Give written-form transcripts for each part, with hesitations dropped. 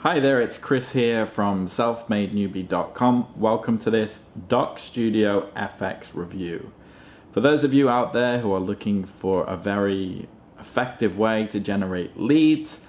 Hi there, it's Chris here from selfmadenewbie.com. Welcome to this Docstudiofx review. For those of you out there who are looking for a very effective way to generate leads,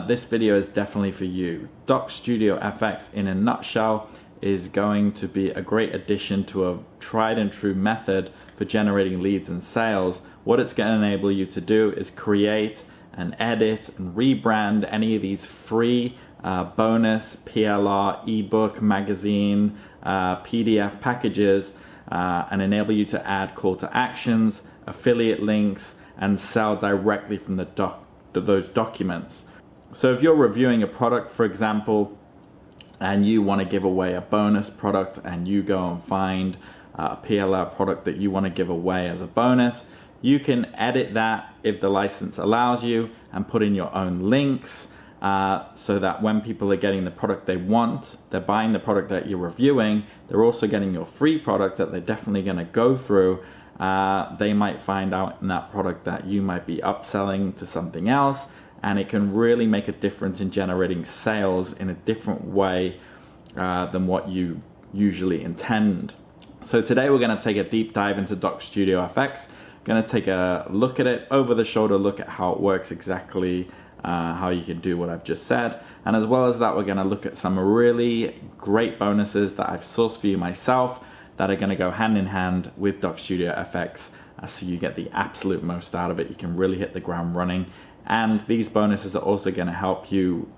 this video is definitely for you. Docstudiofx in a nutshell is going to be a great addition to a tried and true method for generating leads and sales. What it's going to enable you to do is create and edit and rebrand any of these free bonus, PLR, ebook, magazine, PDF packages and enable you to add call to actions, affiliate links, and sell directly from those documents. So if you're reviewing a product, for example, and you want to give away a bonus product and you go and find a PLR product that you want to give away as a bonus, you can edit that if the license allows you and put in your own links so that when people are getting the product they want, they're buying the product that you're reviewing, they're also getting your free product that they're definitely going to go through. They might find out in that product that you might be upselling to something else, and it can really make a difference in generating sales in a different way than what you usually intend. So today we're going to take a deep dive into Docstudiofx. Going to take a look at it, over the shoulder look at how it works exactly, how you can do what I've just said, and as well as that we're going to look at some really great bonuses that I've sourced for you myself that are going to go hand in hand with Docstudiofx, so you get the absolute most out of it. You can really hit the ground running, and these bonuses are also going to help you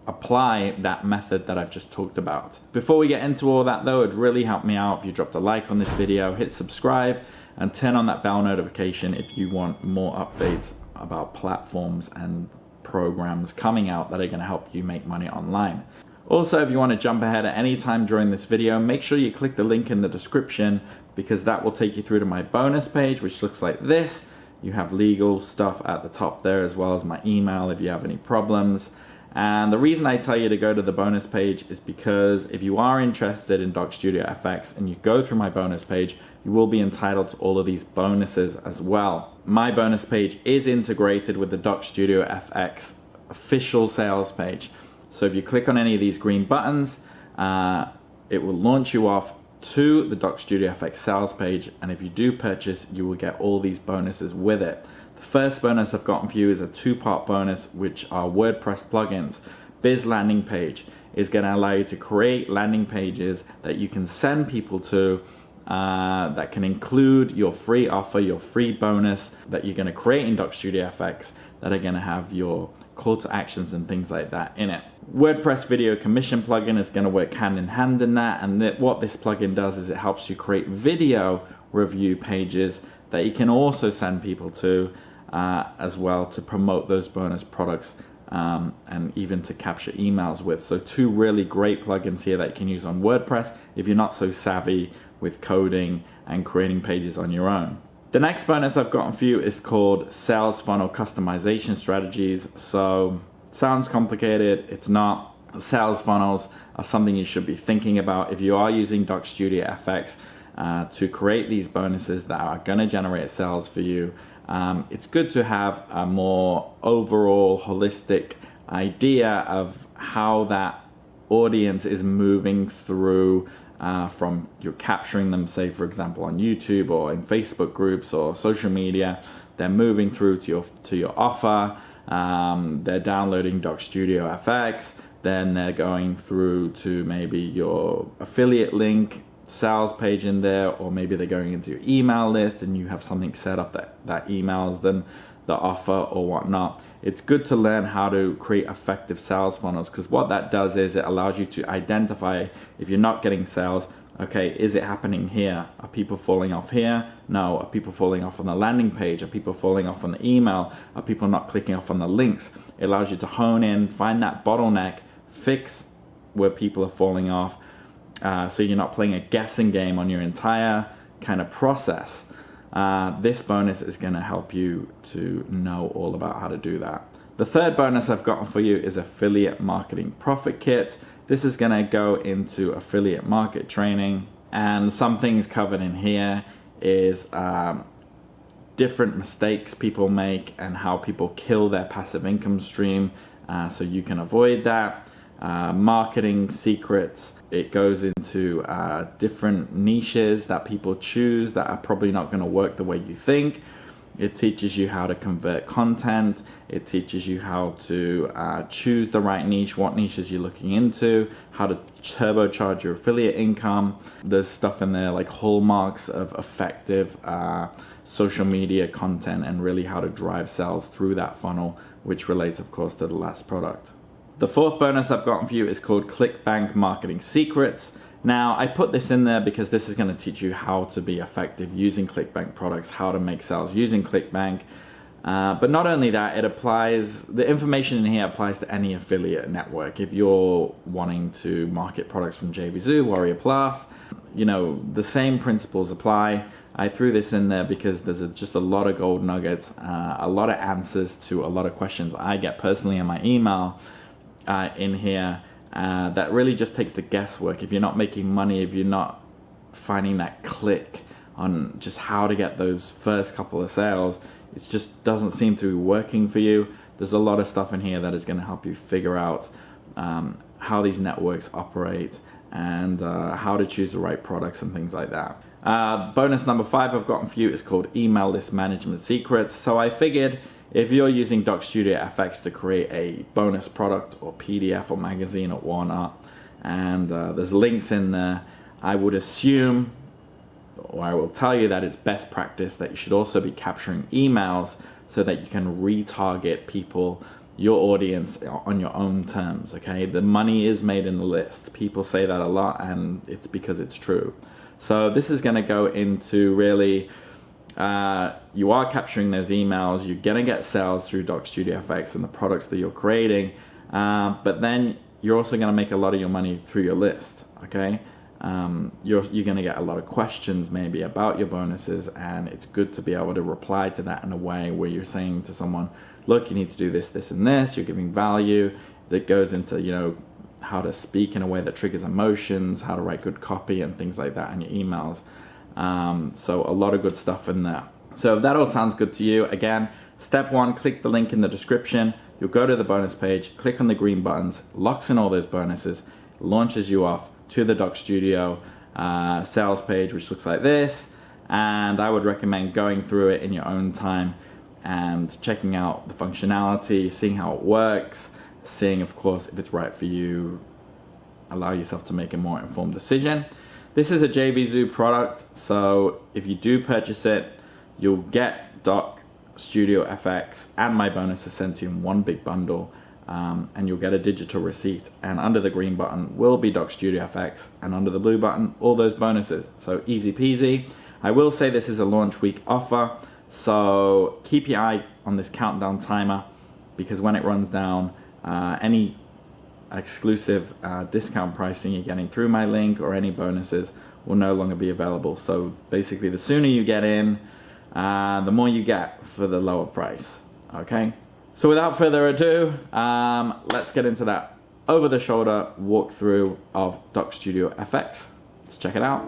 apply that method that I've just talked about. Before we get into all that though, it'd really help me out if you dropped a like on this video, hit subscribe, and turn on that bell notification if you want more updates about platforms and programs coming out that are going to help you make money online. Also, if you want to jump ahead at any time during this video, make sure you click the link in the description, because that will take you through to my bonus page, which looks like this. You have legal stuff at the top there, as well as my email if you have any problems. And the reason I tell you to go to the bonus page is because if you are interested in Docstudiofx and you go through my bonus page, you will be entitled to all of these bonuses as well. My bonus page is integrated with the Docstudiofx official sales page. So if you click on any of these green buttons, it will launch you off to the Docstudiofx sales page, and if you do purchase, you will get all these bonuses with it. The first bonus I've gotten for you is a two-part bonus, which are WordPress plugins. Biz landing page is going to allow you to create landing pages that you can send people to that can include your free offer, your free bonus that you're going to create in Docstudiofx that are going to have your call to actions and things like that in it. WordPress video commission plugin is going to work hand in hand in that, and what this plugin does is it helps you create video review pages that you can also send people to as well to promote those bonus products and even to capture emails with. So two really great plugins here that you can use on WordPress if you're not so savvy with coding and creating pages on your own. The next bonus I've gotten for you is called Sales Funnel Customization Strategies. So sounds complicated, it's not. Sales funnels are something you should be thinking about if you are using Docstudiofx to create these bonuses that are going to generate sales for you. It's good to have a more overall holistic idea of how that audience is moving through from you're capturing them, say for example on YouTube or in Facebook groups or social media. They're moving through to your offer, they're downloading Docstudiofx, then they're going through to maybe your affiliate link sales page in there, or maybe they're going into your email list and you have something set up that emails them the offer or whatnot. It's good to learn how to create effective sales funnels, because what that does is it allows you to identify if you're not getting sales. Okay, is it happening here? Are people falling off here? No. Are people falling off on the landing page? Are people falling off on the email? Are people not clicking off on the links? It allows you to hone in, find that bottleneck, fix where people are falling off, so you're not playing a guessing game on your entire kind of process. This bonus is going to help you to know all about how to do that. The third bonus I've gotten for you is Affiliate Marketing Profit Kit. This is going to go into affiliate market training, and some things covered in here is different mistakes people make and how people kill their passive income stream, so you can avoid that. marketing secrets. It goes into different niches that people choose that are probably not going to work the way you think. It teaches you how to convert content. It teaches you how to choose the right niche, what niches you're looking into, how to turbocharge your affiliate income. There's stuff in there like hallmarks of effective social media content and really how to drive sales through that funnel, which relates, of course, to the last product. The fourth bonus I've gotten for you is called Clickbank Marketing Secrets. Now, I put this in there because this is going to teach you how to be effective using Clickbank products, how to make sales using Clickbank. But not only that, the information in here applies to any affiliate network. If you're wanting to market products from JVZoo, Warrior Plus, the same principles apply. I threw this in there because there's just a lot of gold nuggets, a lot of answers to a lot of questions I get personally in my email in here. That really just takes the guesswork. If you're not making money, if you're not finding that click on just how to get those first couple of sales, it just doesn't seem to be working for you. There's a lot of stuff in here that is going to help you figure out how these networks operate and how to choose the right products and things like that. Bonus number 5 I've gotten for you is called Email List Management Secrets. So I figured if you're using DocStudioFX to create a bonus product or PDF or magazine or whatnot, and there's links in there, I would assume, or I will tell you that it's best practice that you should also be capturing emails so that you can retarget people, your audience, on your own terms, okay? The money is made in the list. People say that a lot, and it's because it's true. So this is gonna go into really, you are capturing those emails, you're gonna get sales through DocStudioFX and the products that you're creating, but then you're also gonna make a lot of your money through your list, okay? You're gonna get a lot of questions maybe about your bonuses, and it's good to be able to reply to that in a way where you're saying to someone, look, you need to do this, this, and this. You're giving value that goes into, how to speak in a way that triggers emotions, how to write good copy and things like that in your emails. So a lot of good stuff in there. So if that all sounds good to you, again, step 1, click the link in the description. You'll go to the bonus page, click on the green buttons, locks in all those bonuses, launches you off to the Doc Studio sales page, which looks like this. And I would recommend going through it in your own time and checking out the functionality, seeing how it works, seeing, of course, if it's right for you. Allow yourself to make a more informed decision. This is a JVZoo product, so if you do purchase it, you'll get DocStudioFX and my bonuses sent to you in one big bundle, and you'll get a digital receipt. And under the green button will be DocStudioFX, and under the blue button, all those bonuses. So easy peasy. I will say this is a launch week offer, so keep your eye on this countdown timer, because when it runs down, any exclusive discount pricing you're getting through my link or any bonuses will no longer be available. So basically, the sooner you get in, the more you get for the lower price, okay? So without further ado, let's get into that over-the-shoulder walkthrough of DocStudioFX. Let's check it out.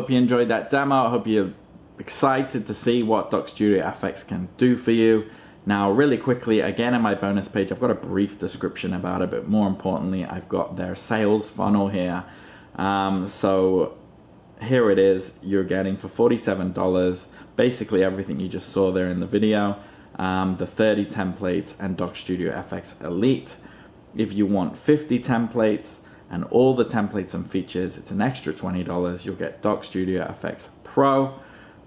hope you enjoyed that demo. I hope you're excited to see what Docstudiofx can do for you. Now, really quickly, again, on my bonus page, I've got a brief description about it, but more importantly, I've got their sales funnel here. So here it is. You're getting for $47 basically everything you just saw there in the video, the 30 templates and Docstudiofx Elite. If you want 50 templates and all the templates and features, it's an extra $20. You'll get Docstudiofx Pro.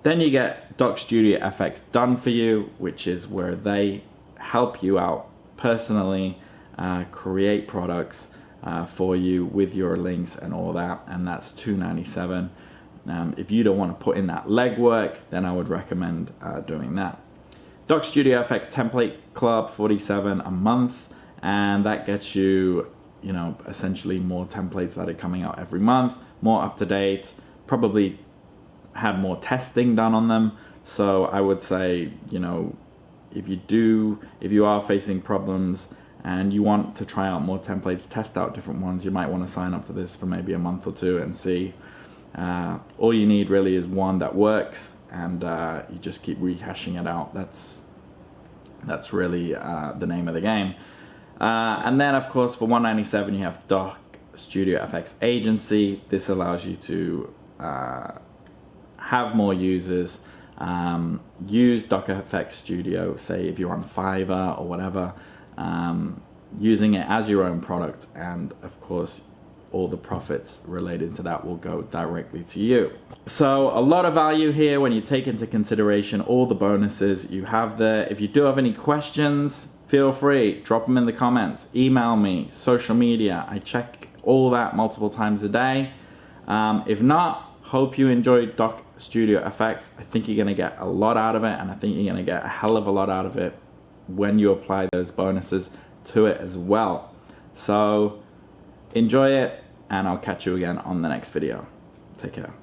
Then you get Docstudiofx Done For You, which is where they help you out personally, create products for you with your links and all that, and that's $297. If you don't want to put in that legwork, then I would recommend doing that. Docstudiofx Template Club, $47 a month, and that gets you, you know, essentially more templates that are coming out every month, more up to date, probably had more testing done on them. So I would say, you know, if you are facing problems and you want to try out more templates, test out different ones, you might want to sign up to this for maybe a month or two and see. All you need really is one that works, and you just keep rehashing it out. That's really the name of the game. And then of course for $197 you have Docstudiofx Agency. This allows you to have more users, use DocFX Studio, say if you're on Fiverr or whatever, using it as your own product, and of course all the profits related to that will go directly to you. So a lot of value here when you take into consideration all the bonuses you have there. If you do have any questions, feel free, drop them in the comments, email me, social media. I check all that multiple times a day. If not, hope you enjoyed Docstudiofx. I think you're gonna get a lot out of it, and I think you're gonna get a hell of a lot out of it when you apply those bonuses to it as well. So enjoy it, and I'll catch you again on the next video. Take care.